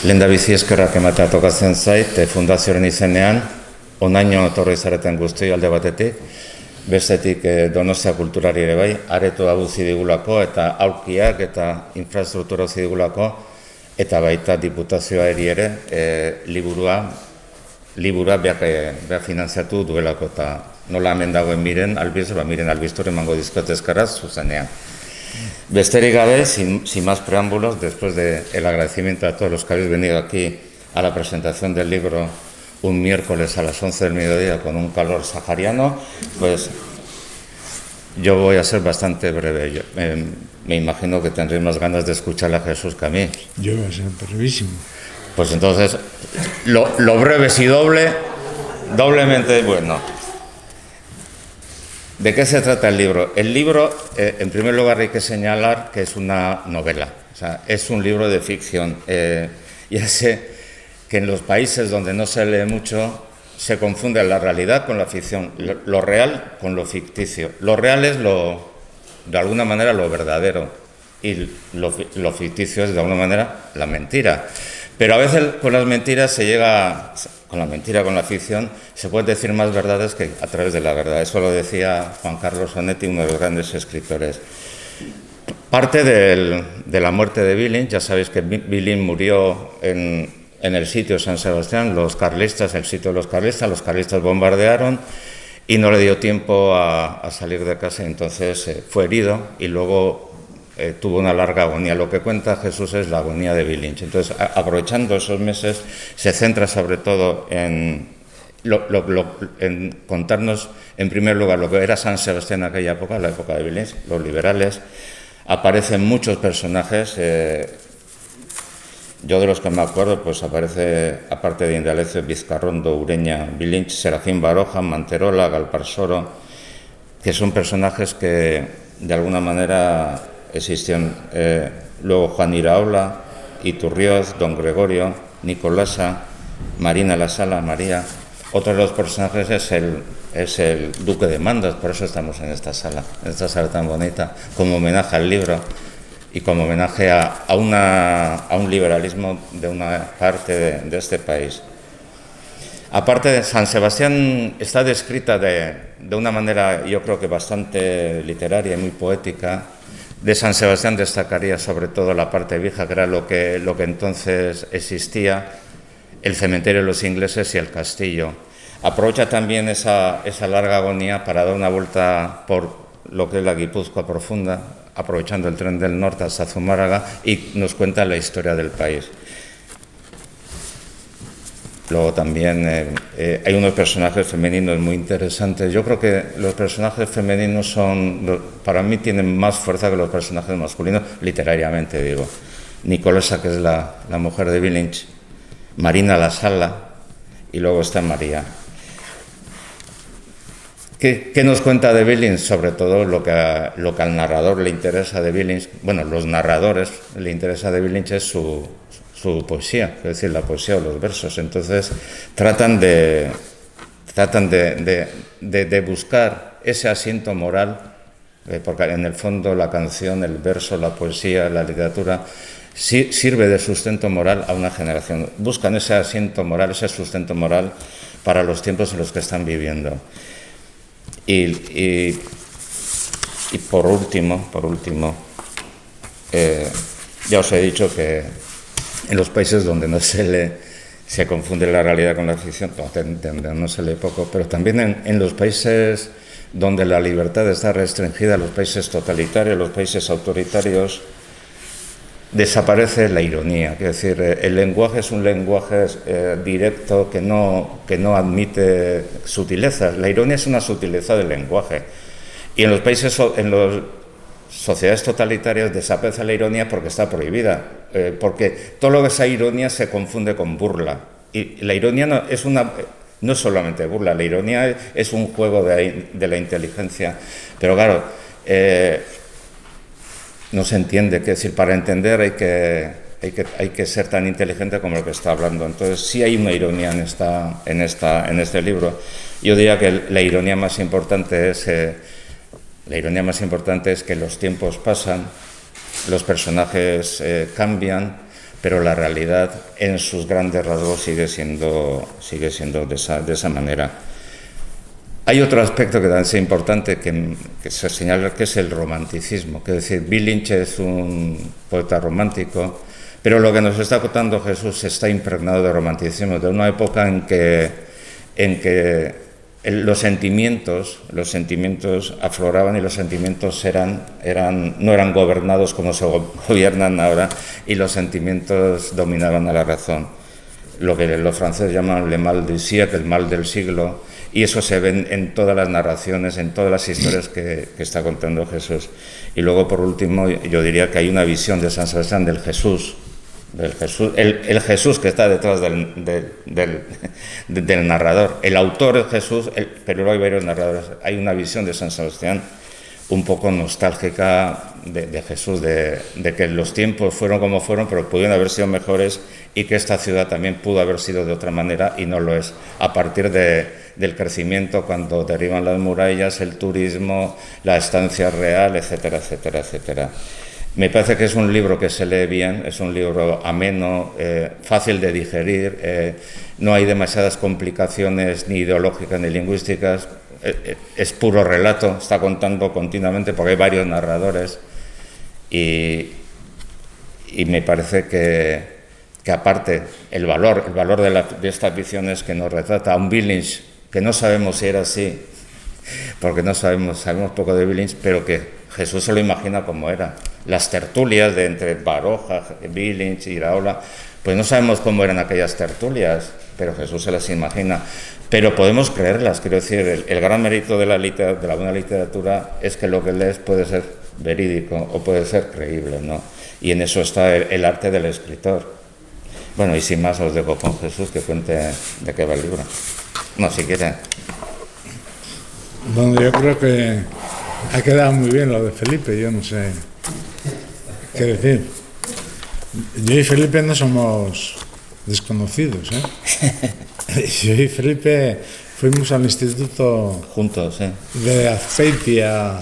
Lehendabizi eskerrak ematea tokatzen zait, fundazioaren izenean, onaino etorri zareten guzti alde batetik, bestetik Donostia kulturari ere bai, aretoa guzi digulako eta aurkiak eta infrastruktura guzi digulako, eta baita diputazioa ere liburua behar finanziatu duelako, eta nola hemen dagoen miren albiztore emango dizkot ezkerraz zuzenean. Besterik gabe, sin más preámbulos, después del agradecimiento a todos los que habéis venido aquí a la presentación del libro un miércoles a las 11 del mediodía con un calor sahariano, pues yo voy a ser bastante breve. Me imagino que tendréis más ganas de escucharle a Jesús que a mí. Yo voy a ser brevísimo. Pues entonces, lo breve si doblemente bueno. ¿De qué se trata el libro? El libro, en primer lugar, hay que señalar que es una novela, o sea, es un libro de ficción. Ya sé que en los países donde no se lee mucho se confunde la realidad con la ficción, lo real con lo ficticio. Lo real es de alguna manera lo verdadero y lo ficticio es de alguna manera la mentira. Pero a veces con las mentiras se llega, con la mentira, con la ficción, se puede decir más verdades que a través de la verdad. Eso lo decía Juan Carlos Onetti, uno de los grandes escritores. Parte de la muerte de Billing, ya sabéis que Billing murió en el sitio de San Sebastián, el sitio de los carlistas bombardearon y no le dio tiempo a salir de casa, y entonces fue herido y luego tuvo una larga agonía. Lo que cuenta Jesús es la agonía de Billing. Entonces, aprovechando esos meses, se centra sobre todo en contarnos, en primer lugar, lo que era San Sebastián en aquella época, la época de Billing, los liberales. Aparecen muchos personajes. Yo de los que me acuerdo, pues aparece, aparte de Indalecio, Vizcarrondo, Ureña, Billing, Serafín Baroja, Manterola, Galparsoro, que son personajes que de alguna manera existían. Luego Juan Iraola, Iturrioz, Don Gregorio, Nicolasa, Marina La Sala, María. Otro de los personajes es el Duque de Mandas, por eso estamos en esta sala tan bonita, como homenaje al libro y como homenaje a un liberalismo de una parte de este país. Aparte de San Sebastián, está descrita de una manera, yo creo que bastante literaria y muy poética. De San Sebastián destacaría sobre todo la parte vieja, que era lo que entonces existía, el cementerio de los ingleses y el castillo. Aprovecha también esa larga agonía para dar una vuelta por lo que es la Guipúzcoa profunda, aprovechando el tren del norte hasta Zumárraga, y nos cuenta la historia del país. Luego también hay unos personajes femeninos muy interesantes. Yo creo que los personajes femeninos para mí tienen más fuerza que los personajes masculinos, literariamente digo. Nicolasa, que es la mujer de Billing, Marina La Sala, y luego está María. ¿Qué nos cuenta de Billing? Sobre todo lo que al narrador le interesa de Billing, bueno, los narradores le interesa de Billing es su poesía, es decir, la poesía o los versos. Entonces tratan de buscar ese asiento moral, porque en el fondo la canción, el verso, la poesía, la literatura sirve de sustento moral a una generación. Buscan ese asiento moral, ese sustento moral para los tiempos en los que están viviendo. Y por último, ya os he dicho que en los países donde no se lee, se confunde la realidad con la ficción, no se lee poco, pero también en los países donde la libertad está restringida, los países totalitarios, los países autoritarios, desaparece la ironía. Es decir, el lenguaje es un lenguaje directo que no admite sutilezas. La ironía es una sutileza del lenguaje. Y en los países, sociedades totalitarias, desaparece la ironía porque está prohibida, porque todo lo que es ironía se confunde con burla. Y la ironía no es solamente burla, la ironía es un juego de la inteligencia. Pero claro, no se entiende, es decir, para entender hay que ser tan inteligente como el que está hablando. Entonces sí hay una ironía en este libro. Yo diría que la ironía más importante es que los tiempos pasan, los personajes cambian, pero la realidad en sus grandes rasgos sigue siendo de esa manera. Hay otro aspecto que también es importante que se señala, que es el romanticismo. Que es decir, Bill Lynch es un poeta romántico, pero lo que nos está contando Jesús está impregnado de romanticismo, de una época en que los sentimientos afloraban y los sentimientos no eran gobernados como se gobiernan ahora, y los sentimientos dominaban a la razón. Lo que los franceses llaman le mal du siècle, el mal del siglo, y eso se ve en todas las narraciones, en todas las historias que está contando Jesús. Y luego, por último, yo diría que hay una visión de San Sebastián del Jesús, el Jesús que está detrás del narrador. El autor es Jesús, pero hay varios narradores. Hay una visión de San Sebastián un poco nostálgica de Jesús, de que los tiempos fueron como fueron, pero pudieron haber sido mejores, y que esta ciudad también pudo haber sido de otra manera y no lo es. A partir del crecimiento, cuando derriban las murallas, el turismo, la estancia real, etcétera, etcétera, etcétera. Me parece que es un libro que se lee bien, es un libro ameno, fácil de digerir, no hay demasiadas complicaciones ni ideológicas ni lingüísticas, es puro relato, está contando continuamente porque hay varios narradores, y me parece que aparte el valor de estas visiones que nos retrata a un Bill Lynch, que no sabemos si era así, porque sabemos poco de Bill Lynch, pero que Jesús se lo imagina como era. Las tertulias de entre Baroja, Bill Lynch y Iraola, pues no sabemos cómo eran aquellas tertulias, pero Jesús se las imagina. Pero podemos creerlas, quiero decir, el gran mérito de la buena literatura es que lo que lees puede ser verídico o puede ser creíble, ¿no? Y en eso está el arte del escritor. Bueno, y sin más os dejo con Jesús que cuente de qué va el libro. No, si quiere. Bueno, yo creo que ha quedado muy bien lo de Felipe, yo no sé qué decir. Yo y Felipe no somos desconocidos, ¿eh? Yo y Felipe fuimos al instituto juntos, ¿eh? De Azpeitia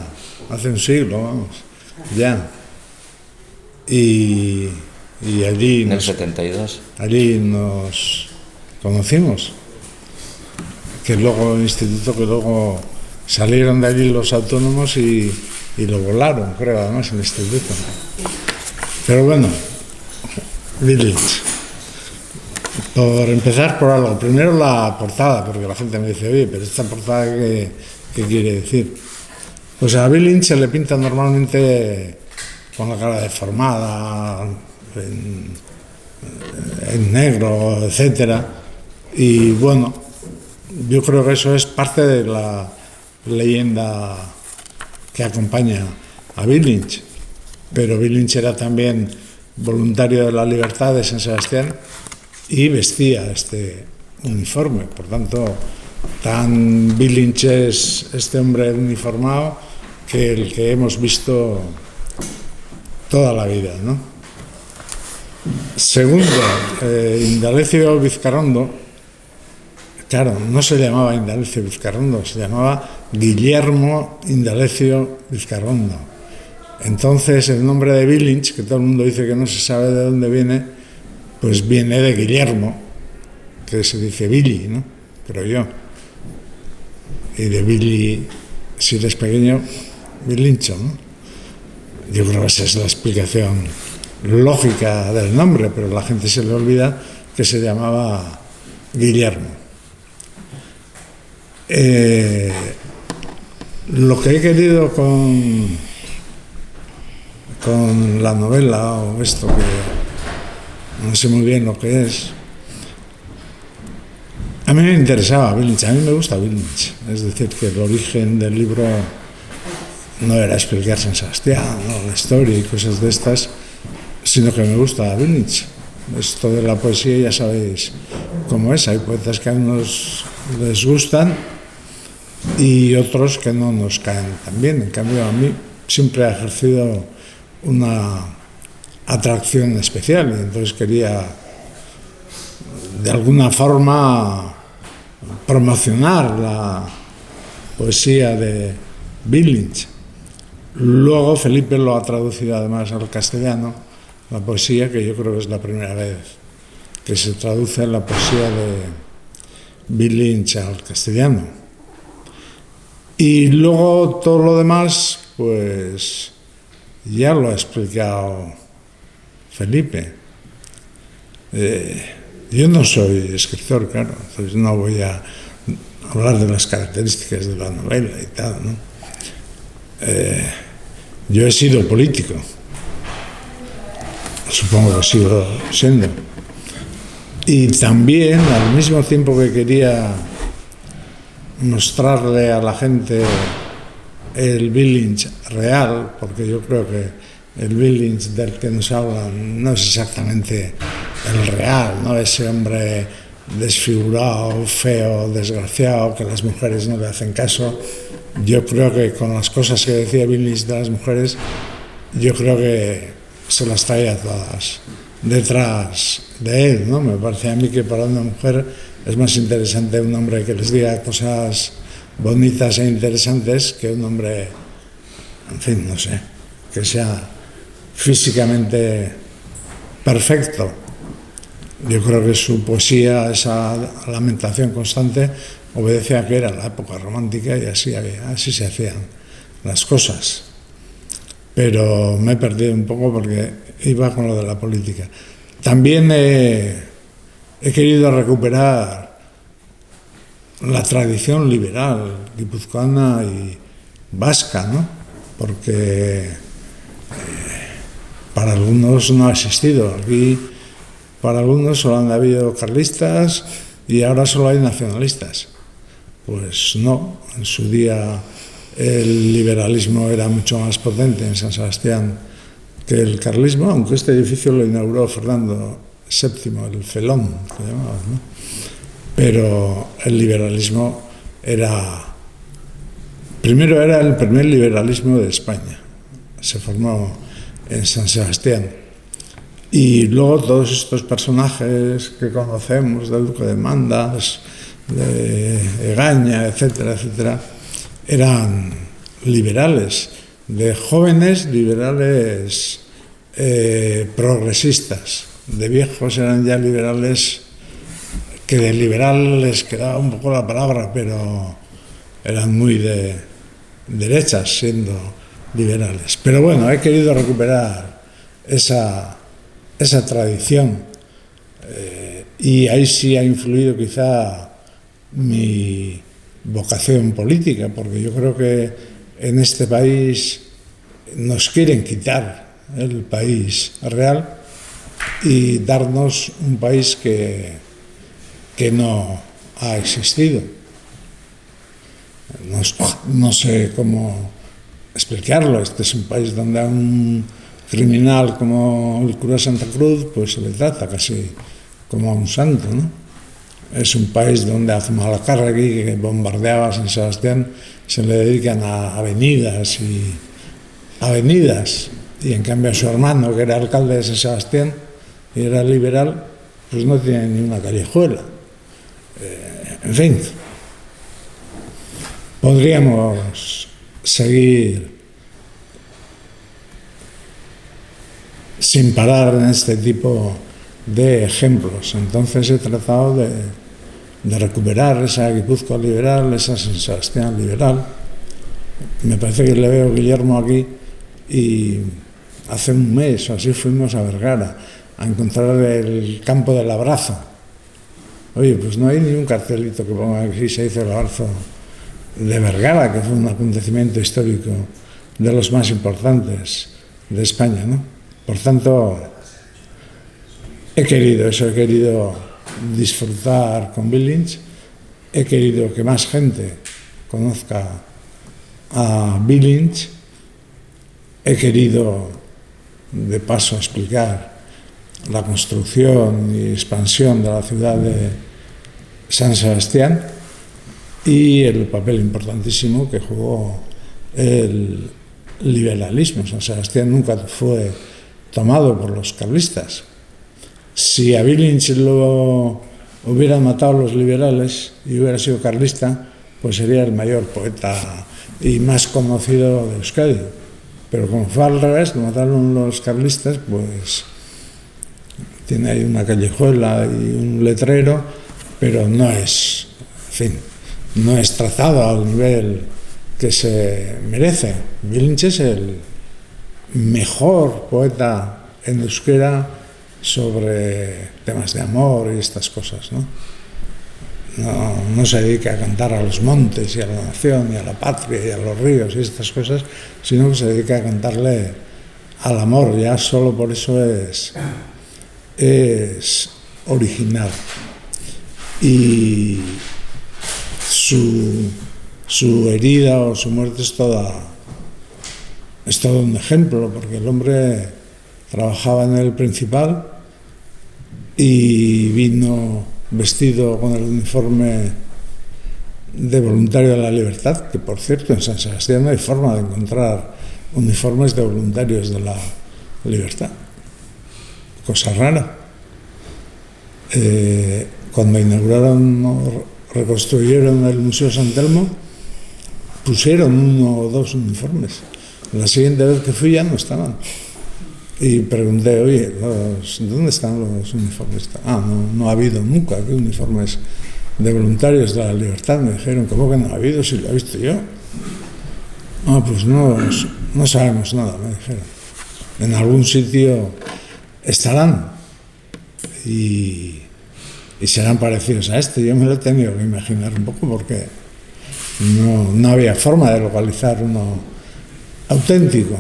hace un siglo, vamos, ya. Y allí en el 72. Allí nos conocimos. Que luego el instituto, que luego salieron de allí los autónomos y lo volaron, creo, además, el instituto. Pero bueno, Bill Lynch. Por empezar por algo, primero la portada, porque la gente me dice, oye, pero esta portada, ¿qué quiere decir? Pues a Bill Lynch se le pinta normalmente con la cara deformada, en negro, etcétera. Y bueno, yo creo que eso es parte de la leyenda que acompaña a Bill Lynch. Pero Bill Lynch era también voluntario de la libertad de San Sebastián y vestía este uniforme. Por tanto, tan Bill Lynch es este hombre uniformado que el que hemos visto toda la vida, ¿no? Segundo, Indalecio Vizcarrondo, claro, no se llamaba Indalecio Vizcarrondo, se llamaba Guillermo Indalecio Vizcarrondo. Entonces el nombre de Bill Lynch, que todo el mundo dice que no se sabe de dónde viene, pues viene de Guillermo, que se dice Billy, ¿no? Creo yo. Y de Billy, si eres pequeño, Bill Lynch, ¿no? Yo creo que esa es la explicación lógica del nombre, pero la gente se le olvida que se llamaba Guillermo. Lo que he querido con la novela, o esto que no sé muy bien lo que es, a mí me interesaba Bill Lynch, a mí me gusta Bill Lynch, es decir, que el origen del libro no era explicar San Sebastián, ¿no?, la historia y cosas de estas, sino que me gusta Bill Lynch. Esto de la poesía ya sabéis cómo es, hay poetas que a unos les gustan y otros que no nos caen tan bien. En cambio, a mí siempre ha ejercido una atracción especial y entonces quería de alguna forma promocionar la poesía de Bill Lynch. Luego Felipe lo ha traducido además al castellano la poesía, que yo creo que es la primera vez que se traduce la poesía de Bill Lynch al castellano. Y luego todo lo demás, pues ya lo ha explicado Felipe. Yo no soy escritor, claro, entonces no voy a hablar de las características de la novela y tal, ¿no? Yo he sido político, supongo que sigo siendo. Y también, al mismo tiempo que quería mostrarle a la gente el Bill Lynch real, porque yo creo que el Bill Lynch del que nos hablan no es exactamente el real, ¿no? Ese hombre desfigurado, feo, desgraciado, que las mujeres no le hacen caso. Yo creo que con las cosas que decía Bill Lynch de las mujeres, yo creo que se las traía todas detrás de él, ¿no? Me parece a mí que para una mujer es más interesante un hombre que les diga cosas bonitas e interesantes que un hombre, en fin, no sé, que sea físicamente perfecto. Yo creo que su poesía, esa lamentación constante, obedece a que era la época romántica y así se hacían las cosas. Pero me he perdido un poco porque iba con lo de la política. También he querido recuperar la tradición liberal guipuzcoana y vasca, ¿no? Porque para algunos no ha existido. Aquí para algunos solo han habido carlistas y ahora solo hay nacionalistas. Pues no, en su día el liberalismo era mucho más potente en San Sebastián que el carlismo, aunque este edificio lo inauguró Fernando VII, el Felón, que llamaba, ¿no? Pero el liberalismo primero era el primer liberalismo de España, se formó en San Sebastián. Y luego todos estos personajes que conocemos, del Duque de Mandas, de Egaña, etcétera, etcétera, eran liberales, de jóvenes liberales progresistas, de viejos eran ya liberales, que de liberal les quedaba un poco la palabra, pero eran muy de derechas siendo liberales. Pero bueno, he querido recuperar esa tradición y ahí sí ha influido quizá mi vocación política, porque yo creo que en este país nos quieren quitar el país real y darnos un país que no ha existido. No sé cómo explicarlo. Este es un país donde a un criminal como el cura Santa Cruz pues se le trata casi como a un santo, ¿no? Es un país donde a Zumalacárregui, que bombardeaba San Sebastián, se le dedican a avenidas, y en cambio a su hermano, que era alcalde de San Sebastián y era liberal, pues no tiene ni una callejuela. En fin, podríamos seguir sin parar en este tipo de ejemplos. Entonces he tratado de recuperar esa Guipúzcoa liberal, esa San Sebastián liberal. Me parece que le veo a Guillermo aquí y hace un mes o así fuimos a Vergara a encontrar el campo del abrazo. Oye, pues no hay ni un cartelito que ponga aquí se hizo el abrazo de Vergara, que fue un acontecimiento histórico de los más importantes de España, ¿no? Por tanto, he querido disfrutar con Bill Lynch, he querido que más gente conozca a Bill Lynch, he querido de paso explicar la construcción y expansión de la ciudad de San Sebastián y el papel importantísimo que jugó el liberalismo. San Sebastián nunca fue tomado por los carlistas. Si a Bill Lynch lo hubieran matado los liberales y hubiera sido carlista, pues sería el mayor poeta y más conocido de Euskadi. Pero como fue al revés, lo mataron los carlistas, pues tiene ahí una callejuela y un letrero, pero no es, en fin, no es trazado al nivel que se merece. Vilinch es el mejor poeta en euskera sobre temas de amor y estas cosas, ¿no? No se dedica a cantar a los montes y a la nación y a la patria y a los ríos y estas cosas, sino que se dedica a cantarle al amor. Ya solo por eso es original. Y su herida o su muerte es todo un ejemplo, porque el hombre trabajaba en el Principal y vino vestido con el uniforme de voluntario de la libertad, que por cierto en San Sebastián no hay forma de encontrar uniformes de voluntarios de la libertad, cosa rara. Cuando inauguraron o reconstruyeron el Museo San Telmo, pusieron 1 o 2 uniformes. La siguiente vez que fui ya no estaban. Y pregunté, oye, ¿dónde están los uniformes? No ha habido nunca aquí uniformes de voluntarios de la libertad. Me dijeron, ¿cómo que no ha habido si lo he visto yo? Pues no sabemos nada, me dijeron. En algún sitio estarán y serán parecidos a este. Yo me lo he tenido que imaginar un poco porque no había forma de localizar uno auténtico.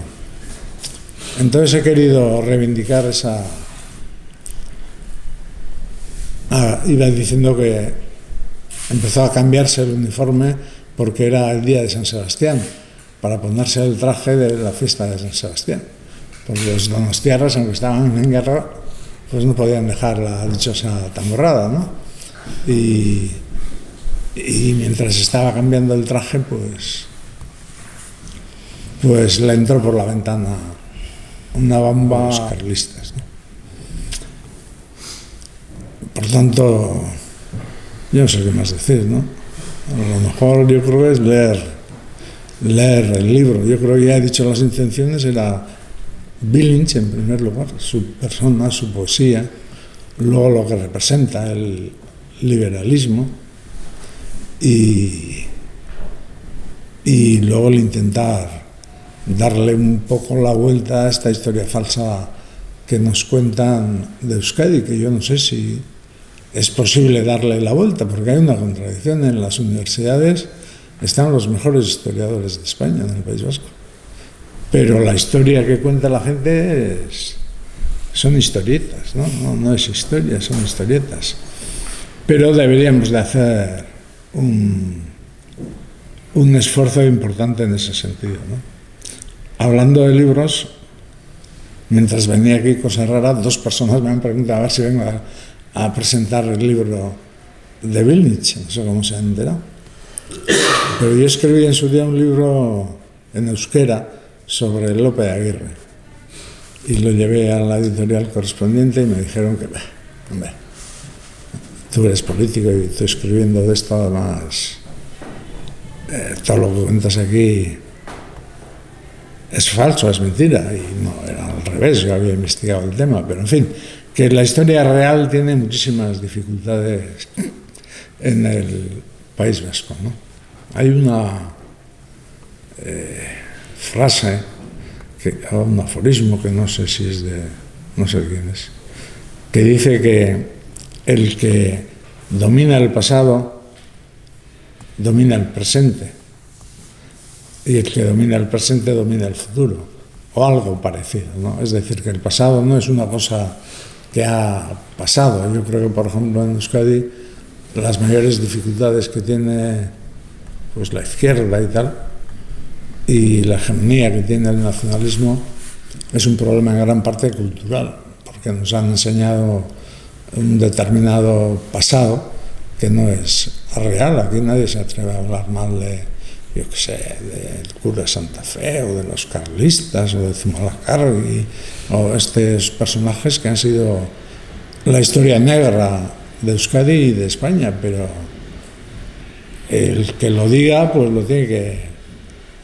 Entonces he querido reivindicar esa... iba diciendo que empezó a cambiarse el uniforme porque era el día de San Sebastián, para ponerse el traje de la fiesta de San Sebastián. Porque los donostiarras, aunque estaban en guerra, pues no podían dejar la dichosa tamborrada, ¿no? Y mientras estaba cambiando el traje, pues le entró por la ventana una bomba a los carlistas, ¿no? Por tanto, yo no sé qué más decir, ¿no? A lo mejor yo creo que es leer el libro. Yo creo que ya he dicho las intenciones. Era Vilinch en primer lugar, su persona, su poesía, luego lo que representa el liberalismo y luego el intentar darle un poco la vuelta a esta historia falsa que nos cuentan de Euskadi, que yo no sé si es posible darle la vuelta, porque hay una contradicción. En las universidades están los mejores historiadores de España, en el País Vasco, pero la historia que cuenta la gente son historietas, no es historia, son historietas. Pero deberíamos de hacer un esfuerzo importante en ese sentido, ¿no? Hablando de libros, mientras venía aquí, cosa rara, 2 personas me han preguntado a ver si vengo a presentar el libro de Vilinch, no sé cómo se han enterado. Pero yo escribí en su día un libro en euskera sobre Lope de Aguirre y lo llevé a la editorial correspondiente y me dijeron que, hombre, tú eres político y estoy escribiendo de esto, además todo lo que cuentas aquí es falso, es mentira. Y no, era al revés, yo había investigado el tema, pero en fin, que la historia real tiene muchísimas dificultades en el País Vasco, ¿no? Hay una frase, un aforismo que no sé si es no sé quién es, que dice que el que domina el pasado domina el presente y el que domina el presente domina el futuro, o algo parecido, ¿no? Es decir, que el pasado no es una cosa que ha pasado. Yo creo que, por ejemplo, en Euskadi las mayores dificultades que tiene pues la izquierda y tal, y la hegemonía que tiene el nacionalismo, es un problema en gran parte cultural, porque nos han enseñado un determinado pasado que no es real. Aquí nadie se atreve a hablar mal de, yo qué sé, del cura de Santa Fe o de los carlistas o de Zumalacárregui o estos personajes que han sido la historia negra de Euskadi y de España, pero el que lo diga pues lo tiene que,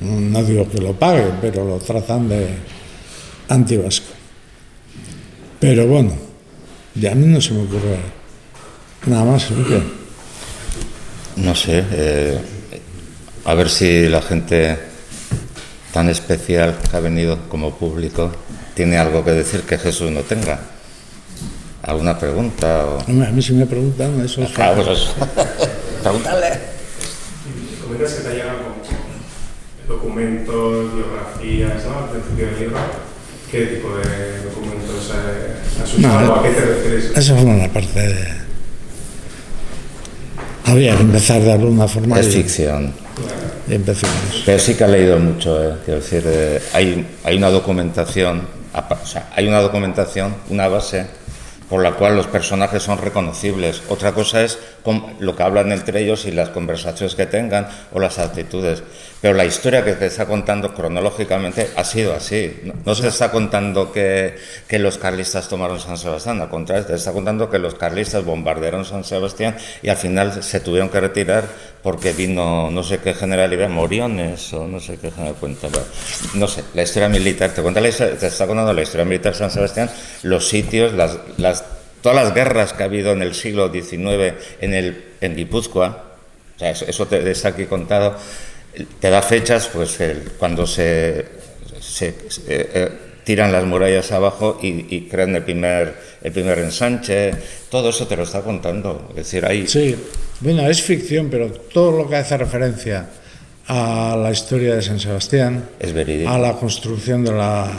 no digo que lo pague, pero lo tratan de antivasco. Pero bueno, Y a mí no se me ocurre nada más. ¿Qué? No sé, a ver si la gente tan especial que ha venido como público tiene algo que decir que Jesús no tenga. ¿Alguna pregunta? O... Hombre, a mí si me preguntan eso es claro, pues pregúntale. Comentas que te llegan como documentos, biografías, ¿no? Al principio del libro. ¿Qué tipo de documentos has usado? ¿A qué te refieres? Esa fue una parte de... Había que empezar de alguna forma. Es ficción. Y empezamos. Pero sí que ha leído mucho, quiero decir, hay una documentación, o sea, hay una documentación, una base por la cual los personajes son reconocibles. Otra cosa es lo que hablan entre ellos y las conversaciones que tengan o las actitudes. Pero la historia que te está contando cronológicamente ha sido así. No se está contando que los carlistas tomaron San Sebastián, al contrario, te está contando que los carlistas bombardearon San Sebastián y al final se tuvieron que retirar porque vino no sé qué general iba, Moriones o no sé qué general cuenta. No sé, la historia militar, te está contando la historia militar de San Sebastián, los sitios, todas las guerras que ha habido en el siglo XIX en Guipúzcoa, o sea, eso te está aquí contado, te da fechas, pues cuando se tiran las murallas abajo y crean el primer ensanche, todo eso te lo está contando. Es decir, ahí... Sí, bueno, es ficción, pero todo lo que hace referencia a la historia de San Sebastián, es verídico. A la construcción de la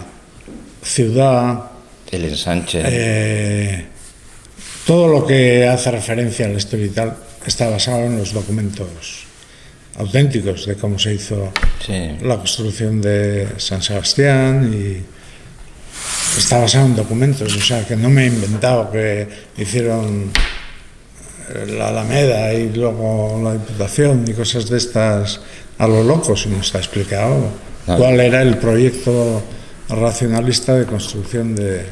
ciudad, el ensanche, todo lo que hace referencia a la historia y tal está basado en los documentos auténticos de cómo se hizo la construcción de San Sebastián, y está basado en documentos, o sea que no me he inventado que hicieron la Alameda y luego la Diputación y cosas de estas a lo loco, sino está explicado cuál era el proyecto racionalista de construcción de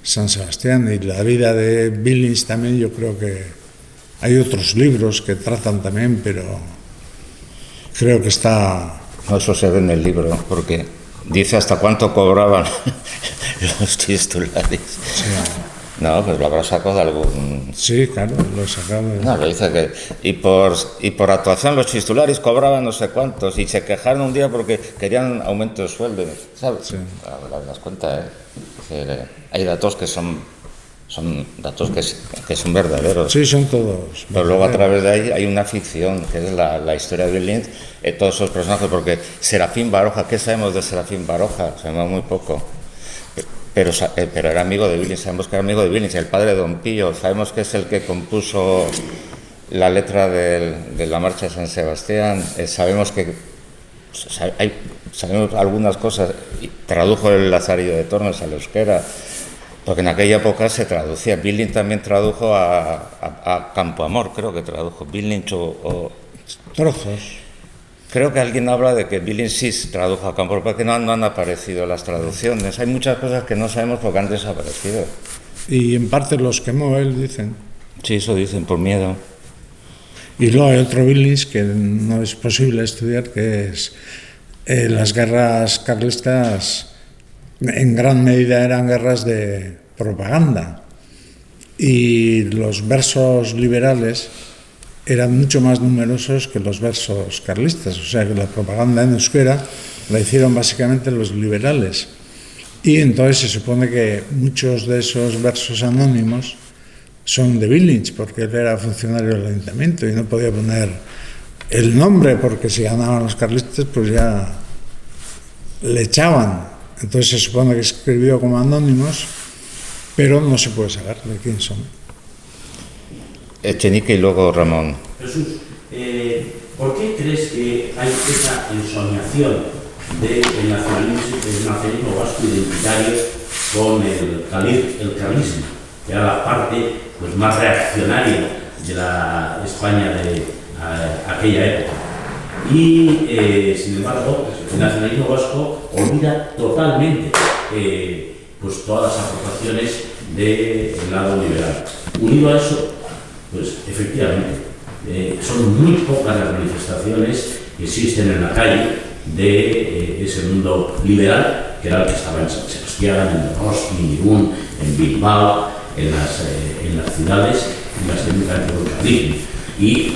San Sebastián. Y la vida de Billings también, yo creo que hay otros libros que tratan también, pero creo que está... No, eso se ve en el libro, porque dice hasta cuánto cobraban los titulares. Sí. No, pues lo habrá sacado de algún... Sí, claro, lo he sacado. No, lo dice que... Y por actuación los titulares cobraban no sé cuántos, y se quejaron un día porque querían aumento de sueldo, ¿sabes? Sí. La das cuenta, hay datos que son datos que son verdaderos. Sí, son todos. Pero luego a través de ahí hay una ficción, que es la historia de Billings, todos esos personajes, porque Serafín Baroja, ¿qué sabemos de Serafín Baroja? Sabemos muy poco. Pero era amigo de Billings, sabemos que era amigo de Billings, el padre de Don Pío, sabemos que es el que compuso la letra de la marcha de San Sebastián, sabemos que sabemos algunas cosas, tradujo el Lazarillo de Tormes al euskera, porque en aquella época se traducía. Billings también tradujo a Campoamor, creo que tradujo Billings o trozos. Creo que alguien habla de que Billings sí tradujo a Campoamor, porque no han aparecido las traducciones. Hay muchas cosas que no sabemos porque han desaparecido. Y en parte los quemó él, dicen. Sí, eso dicen, por miedo. Y luego hay otro Billings que no es posible estudiar, que es las guerras carlistas. En gran medida eran guerras de propaganda, y los versos liberales eran mucho más numerosos que los versos carlistas, o sea que la propaganda en euskera la hicieron básicamente los liberales, y entonces se supone que muchos de esos versos anónimos son de Billings, porque él era funcionario del ayuntamiento y no podía poner el nombre, porque si ganaban los carlistas pues ya le echaban. Entonces se supone que escribió como anónimos, pero no se puede saber de quién son. Echenique y luego Ramón. Jesús, ¿por qué crees que hay esa ensoñación del nacionalismo vasco identitario con el carlismo, que era la parte pues, más reaccionaria de la España de aquella época? Y, sin embargo, el nacionalismo vasco olvida totalmente pues todas las aportaciones del lado liberal. Unido a eso, pues efectivamente, son muy pocas las manifestaciones que existen en la calle de ese mundo liberal, que era el que estaba en San Sebastián, en Donosti, en Irún, en Bilbao, en las ciudades en las que nunca entró el carlismo. Y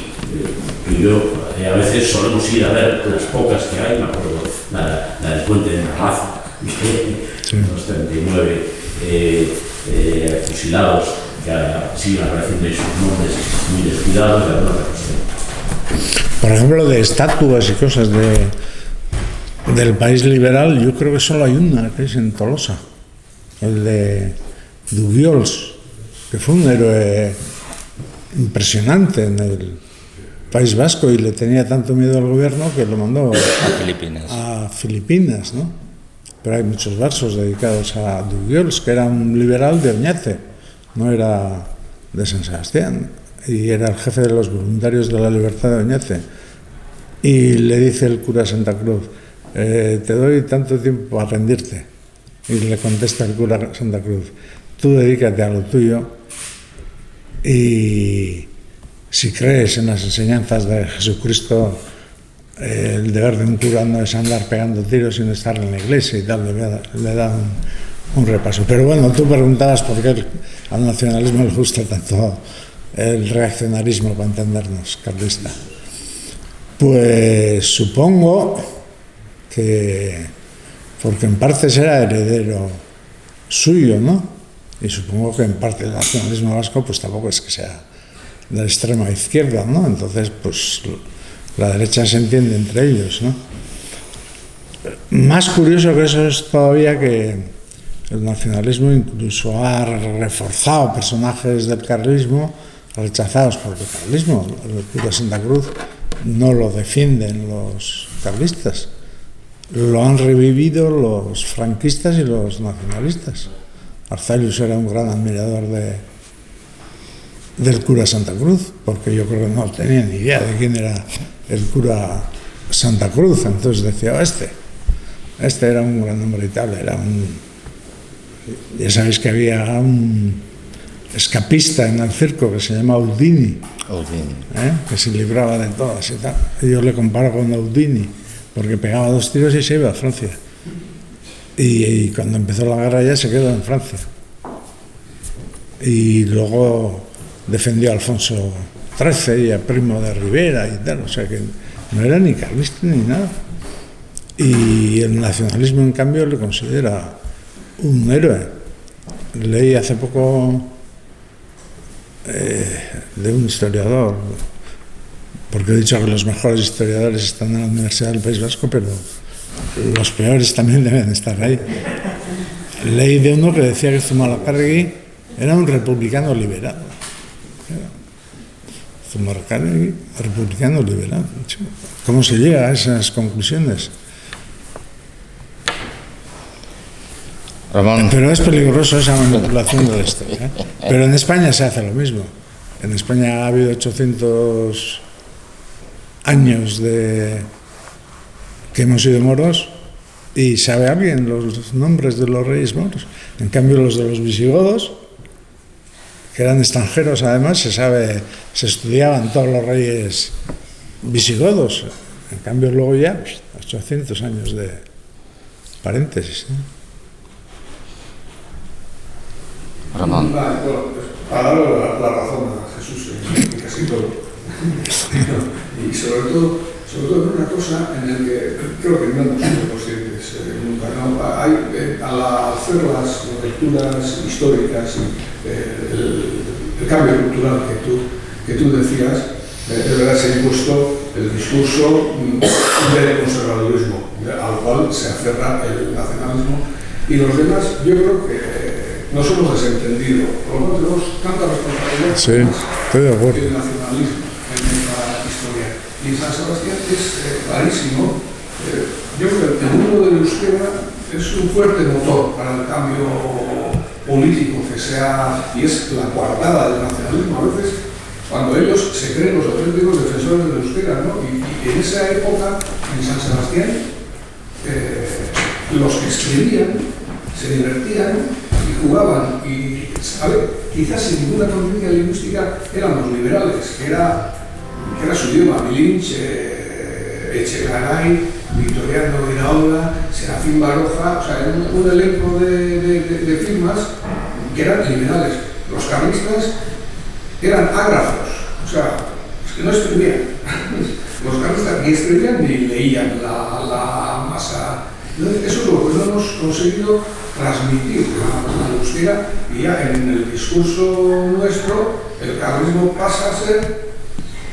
yo a veces solemos ir a ver las pocas que hay, me acuerdo la del puente de Marrazo, los 39 fusilados, que siguen apareciendo esos nombres muy descuidados de alguna cuestión. Por ejemplo, de estatuas y cosas del país liberal, yo creo que solo hay una, que es en Tolosa, el de Dubiols, que fue un héroe impresionante en el País Vasco y le tenía tanto miedo al gobierno que lo mandó a Filipinas, ¿no? Pero hay muchos versos dedicados a Dubiols, que era un liberal de Oñate, no era de San Sebastián, y era el jefe de los voluntarios de la libertad de Oñate. Y le dice el cura Santa Cruz, te doy tanto tiempo a rendirte. Y le contesta el cura Santa Cruz, tú dedícate a lo tuyo y si crees en las enseñanzas de Jesucristo, el deber de un cura no es andar pegando tiros sino estar en la iglesia y tal, le da un repaso. Pero bueno, tú preguntabas por qué al nacionalismo le gusta tanto el reaccionarismo, para entendernos, carlista. Pues supongo que porque en parte será heredero suyo, ¿no? Y supongo que en parte el nacionalismo vasco pues tampoco es que sea de la extrema izquierda, ¿no? Entonces, pues la derecha se entiende entre ellos, ¿no? Más curioso que eso es todavía que el nacionalismo incluso ha reforzado personajes del carlismo rechazados por el carlismo. El cura Santa Cruz no lo defienden los carlistas, lo han revivido los franquistas y los nacionalistas. Arzallus era un gran admirador del cura Santa Cruz, porque yo creo que no tenía ni idea de quién era el cura Santa Cruz, entonces decía, este era un gran hombre y tal, ya sabéis que había un escapista en el circo que se llama Houdini, que se libraba de todas y tal. Yo le comparo con Houdini, porque pegaba 2 tiros y se iba a Francia. Y cuando empezó la guerra ya se quedó en Francia. Y luego defendió a Alfonso XIII y a Primo de Rivera y tal, o sea que no era ni carlista ni nada. Y el nacionalismo, en cambio, le considera un héroe. Leí hace poco de un historiador, porque he dicho que los mejores historiadores están en la Universidad del País Vasco, pero los peores también deben estar ahí. Leí de uno que decía que Zumalacárregui era un republicano liberal. Zumalacárregui, republicano liberal. ¿Cómo se llega a esas conclusiones? Ramón. Pero es peligroso esa manipulación de la historia, ¿eh? Pero en España se hace lo mismo. En España ha habido 800 años de que hemos sido moros y sabe alguien los nombres de los reyes moros. En cambio, los de los visigodos, que eran extranjeros además, se estudiaban todos los reyes visigodos. En cambio, luego ya 800 años de paréntesis, ¿eh? Ramón. Para darle la razón a Jesús en casi todo. Y sobre todo en una cosa en la que creo que no hemos sido conscientes nunca, ¿no? Al hacer las lecturas históricas, el cambio cultural que tú decías, de verdad se ha impuesto el discurso del conservadurismo, al cual se aferra el nacionalismo, y los demás, yo creo que nos hemos desentendido, por lo tanto tenemos tanta responsabilidad estoy de acuerdo. del nacionalismo en nuestra historia. Y en San Sebastián es clarísimo. Yo creo que el mundo del euskera es un fuerte motor para el cambio político que sea, y es la coartada del nacionalismo a veces, cuando ellos se creen los auténticos defensores del euskera, ¿no? Y en esa época, en San Sebastián, los que escribían se divertían y jugaban, y quizás sin ninguna conciencia lingüística eran los liberales, que era su idioma, Milinch, Echegaray, Victoriano Iraola, Serafín Baroja, o sea, era un elenco de firmas que eran liberales. los carlistas eran ágrafos, o sea, es que no escribían. Los carlistas ni escribían ni leían la masa. Entonces, eso es lo que no hemos conseguido transmitir al euskera, y ya en el discurso nuestro el carlismo pasa a ser,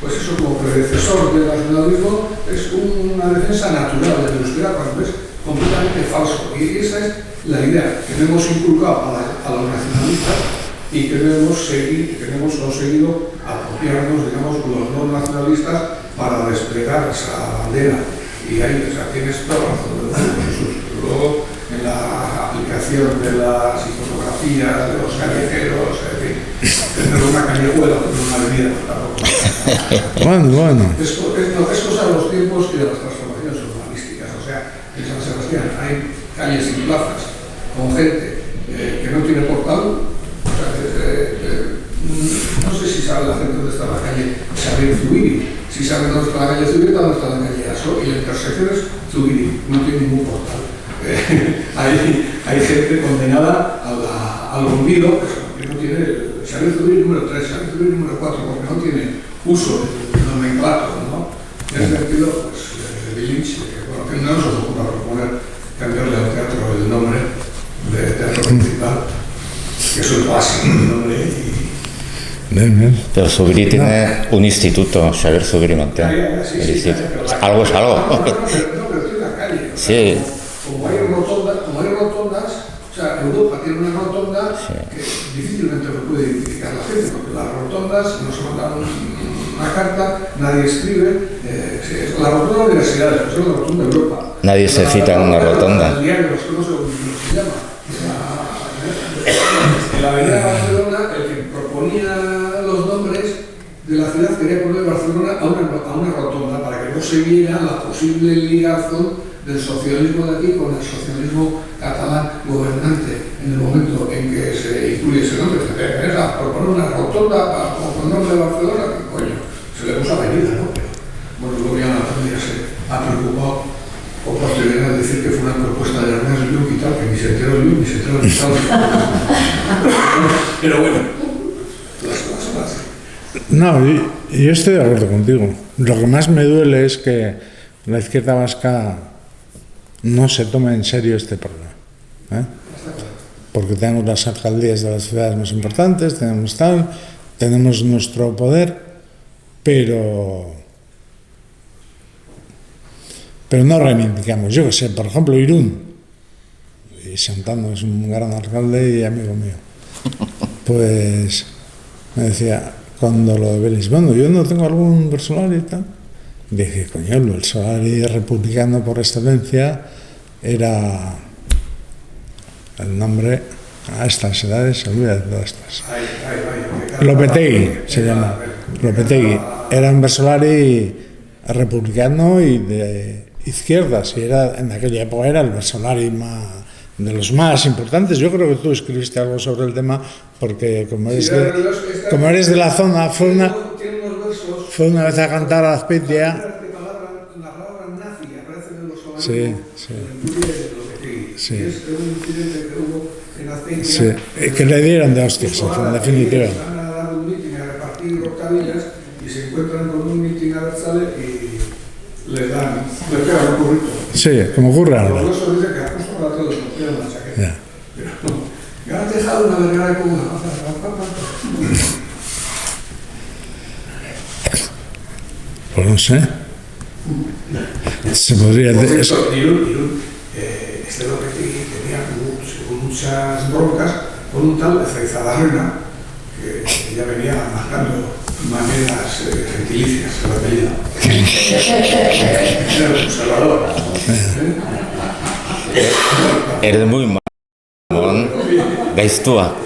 pues eso, como predecesor del nacionalismo, es una defensa natural del euskera cuando es completamente falso. Y esa es la idea que no hemos inculcado a los nacionalistas y que no hemos conseguido apropiarnos, digamos, los no nacionalistas para desplegar esa bandera. Y ahí, o sea, tienes toda la razón, Jesús. Luego, en la aplicación de las iconografías, de los callejeros, en fin, tener una callejuela, una avenida, tampoco. Bueno. Es cosa de los tiempos y de las transformaciones urbanísticas. O sea, en San Sebastián hay calles y plazas con gente que no tiene portal. O sea, no sé si sabe la gente dónde está la calle Xavier Zubiri. Si saben dónde está la calle Zubiri, dónde está la calle Aso, y la intersección es Zubiri, no tiene ningún portal. Hay gente condenada al olvido, que no tiene Xavier Zubiri número 3, Xavier Zubiri número 4, porque no tiene uso del nomenclato, ¿no? En ese sentido, pues, Vilinch, bueno, que no nos ocurra proponer cambiarle al teatro el nombre de teatro principal, que es el básico del nombre. Bien. Pero Zubiri tiene un instituto, Xavier Zubiri Montean. Algo es algo. No, pero tiene la calle. Sí. Como hay rotondas, o sea, Europa tiene una rotonda que difícilmente lo puede identificar la gente, porque las rotondas nos mandan una carta, nadie escribe. La rotonda de la universidad, es la rotonda de Europa. Nadie se cita en una rotonda. El diario, no sé cómo se llama. En la avenida de Barcelona, el que proponía los nombres de la ciudad quería poner Barcelona a una rotonda para que no se viera la posible ligazón del socialismo de aquí con el socialismo catalán gobernante en el momento en que se incluye ese nombre. Era proponer una rotonda con el nombre de Barcelona, que coño, se le puso avenida, ¿no? Pero, bueno, luego ya la pandemia se ha preocupado o posterior a decir que fue una propuesta de Ernest Lluch y tal, que ni se enteró Lluch, ni se enteró ni tal. Pero bueno, las cosas son así. No, yo estoy de acuerdo contigo. Lo que más me duele es que la izquierda vasca no se toma en serio este problema. Porque tenemos las alcaldías de las ciudades más importantes, tenemos nuestro poder, pero no reivindicamos. Yo que sé, por ejemplo, Irún, y Santano es un gran alcalde y amigo mío, pues me decía, cuando lo de Belis, bueno, yo no tengo algún Bersolari y tal, dije, coño, el Bersolari republicano por excelencia era el nombre a estas edades, se olvida de todas estas. Lopetegui se llama, Lopetegui, era un Bersolari republicano y de izquierdas, y era, en aquella época era el Bersolari de los más importantes. Yo creo que tú escribiste algo sobre el tema, porque como eres de la zona, fue una vez a cantar a Azpeitia. Sí. Que le dieron de hostias, en definitiva. Van a dar un mitin a repartir rocadillas y se encuentran con un mitin abertzale y le pegan un currito. Sí, como ocurre ahora. Por eso dice que justo para todos nos queda una chaqueta. Pero no, ya han dejado una vergara de comuna. Pues no sé. Se podría decir. Irún, este Lopetegui tenía muchas broncas con un tal Zaizadarrena, que ya venía marcando maneras gentilicias en la apellido. Era un conservador. Eres muy mamón. Gaiztua.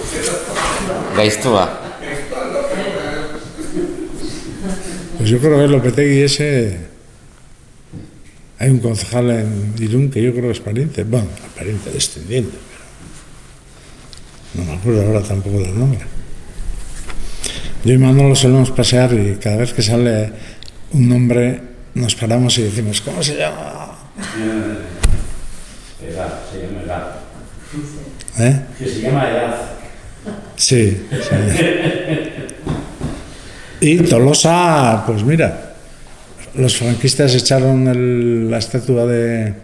Pues yo creo que Lopetegui ese... Hay un concejal en Irún que yo creo que es pariente, bueno, pariente descendiente, pero no me acuerdo ahora tampoco del nombre. Yo y Manolo solemos pasear y cada vez que sale un nombre nos paramos y decimos, ¿cómo se llama? Edad, se llama Edad. ¿Eh? Que se llama Edad. Sí, sí. Y Tolosa, pues mira, los franquistas echaron la estatua de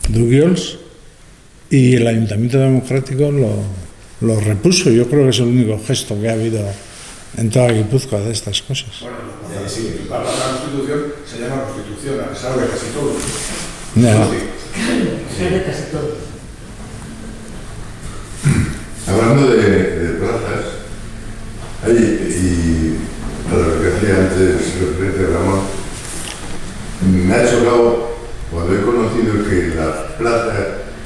Dugiols y el Ayuntamiento Democrático lo repuso. Yo creo que es el único gesto que ha habido en toda Guipúzcoa de estas cosas. Bueno, sí, la Constitución se llama Constitución, a pesar de casi todo. Ya. de casi todo. Hablando de plazas, y para lo que hacía antes el presidente Ramón, me ha chocado cuando he conocido que la plaza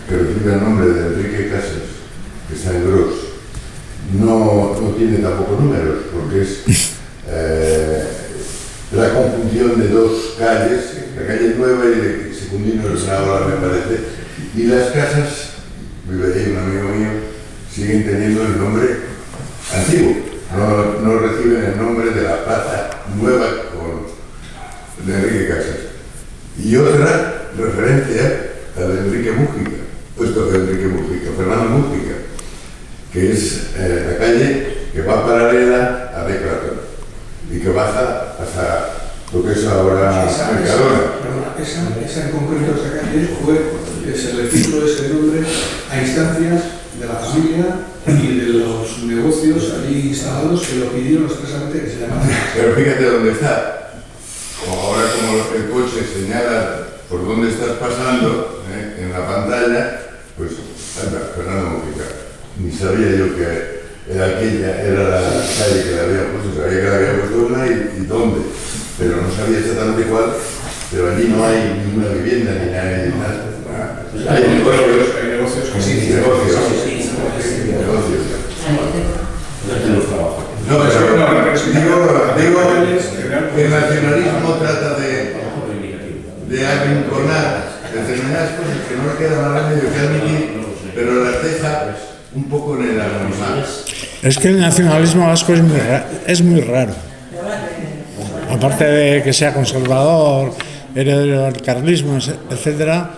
que recibe el nombre de Enrique Casas, que está en Gros, no tiene tampoco números, porque es la conjunción de dos calles, la calle Nueva y de Secundino del Senador, me parece, y las casas, vive ahí un amigo mío, siguen teniendo el nombre antiguo, no reciben el nombre de la plaza Nueva de Enrique Casas. Y otra referencia a de Enrique Mújica, Fernando Mújica, que es la calle que va paralela a Declatón y que baja hasta lo que es ahora Mercadona. Esa en concreto, esa calle, se le puso ese nombre a instancias de la familia y de los negocios allí instalados que lo pidieron expresamente que se llamara. Pero fíjate dónde está. Ahora como el coche señala por dónde estás pasando en la pantalla, pues anda, Fernando Mújica. Ni sabía yo que era la calle que le había puesto, sabía que le había puesto una y dónde, pero no sabía exactamente cuál, pero allí no hay ninguna vivienda ni nada. Hay negocios que sí. Negocios. No, pero digo que el nacionalismo trata de arrinconar determinadas cosas que no le queda más remedio que admitir, pero las deja un poco en el anonimato. Es que el nacionalismo vasco es muy raro. Aparte de que sea conservador, heredero del carlismo, etcétera,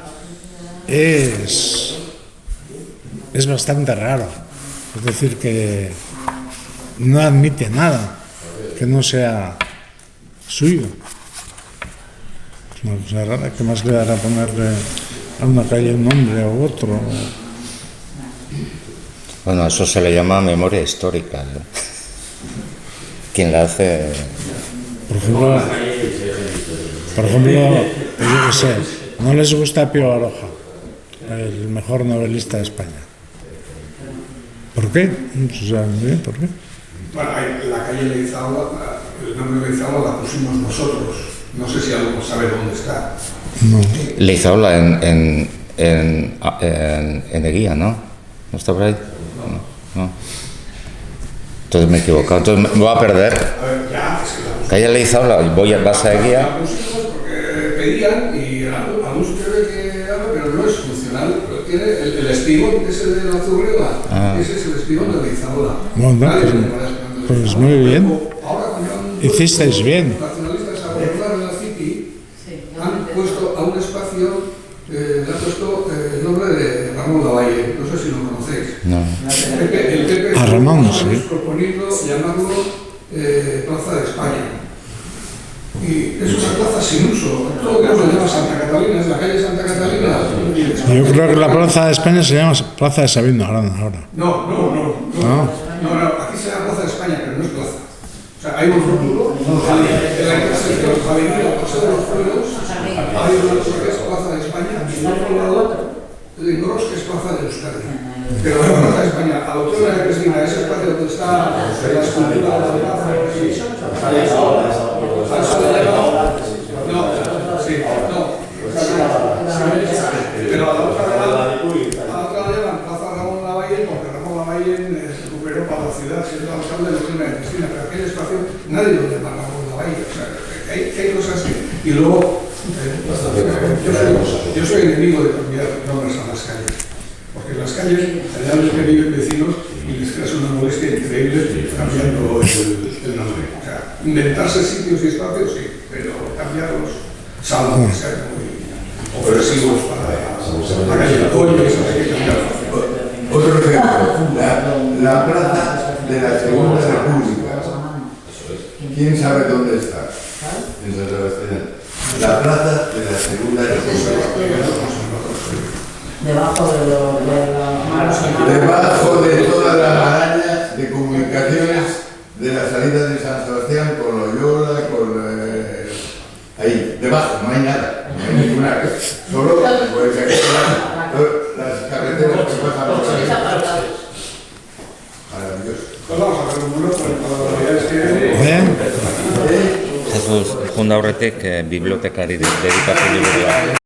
es bastante raro. Es decir, que no admite nada que no sea suyo. Es una cosa rara. ¿Qué más le dará ponerle a una calle un nombre u otro? Bueno, eso se le llama memoria histórica. Quien la hace... Por ejemplo, yo qué sé, no les gusta Pío Baroja, el mejor novelista de España. ¿Por qué? O sea, ¿por qué? Bueno, la calle Leizaola, el nombre de Leizaola la pusimos nosotros. No sé si alguno sabe dónde está. No. Leizaola en Eguía, ¿no? ¿No está por ahí? No. Entonces me he equivocado. Entonces me voy a perder. A ver, ya, es que la pusimos. Calle Leizaola, vas a Eguía. La pusimos porque pedían y a luz creo que habla, pero no es funcional. Tiene el espigón, ese de la Zurriga, ese es el espigón de Leizaola. Bueno, pues muy bien. Hicisteis bien. Los nacionalistas a gobernar en la City han puesto a un espacio, le han puesto el nombre de Ramón Lavalle, no sé si lo conocéis. No. El PP A Ramón, sí. proponiendo llamarlo Plaza de España. Y es una plaza sin uso. Todo el mundo llama Santa Catalina, es la calle Santa Catalina. Yo creo que la Plaza de España se llama Plaza de Sabino ahora. No, aquí se llama Plaza de España, pero no es plaza. O sea, hay un rótulo en la intersección Avenida Paseo de los Fuegos, hay una cosa que es Plaza de España, y al otro lado, de Gros, que es Plaza de Euskadi. Pero la Plaza de España, a la altura de Cristina, ese espacio donde está la escultura de la plaza, pero a la otra la llaman Plaza Ramón Lavalle, porque Ramón Lavalle recuperó para la ciudad siendo alcalde de Lorena de Cristina, pero aquel espacio nadie lo llama Ramón Lavalle. O sea, hay cosas que... Y luego, yo soy enemigo de cambiar nombres a las calles, porque las calles, allá los que viven vecinos, y les creas una molestia increíble cambiando el nombre. O sea, inventarse sitios y espacios, sí, pero cambiarlos, salvo que sean muy ofensivos para la calle del Pollo, eso hay que cambiarlo. Otro ejemplo, la dónde está? En San Sebastián. La plaza de la Segunda República. Debajo de la Debajo de toda la maraña de comunicaciones de la salida de San Sebastián con Loyola, con... ahí, debajo, no hay nada, no hay ninguna... Solo pues, las carreteras que pasan por ahí. Maravilloso. Pues vamos a ver un mono, pero es que... Jesús, junda horretik bibliotekari dedikatu liburua.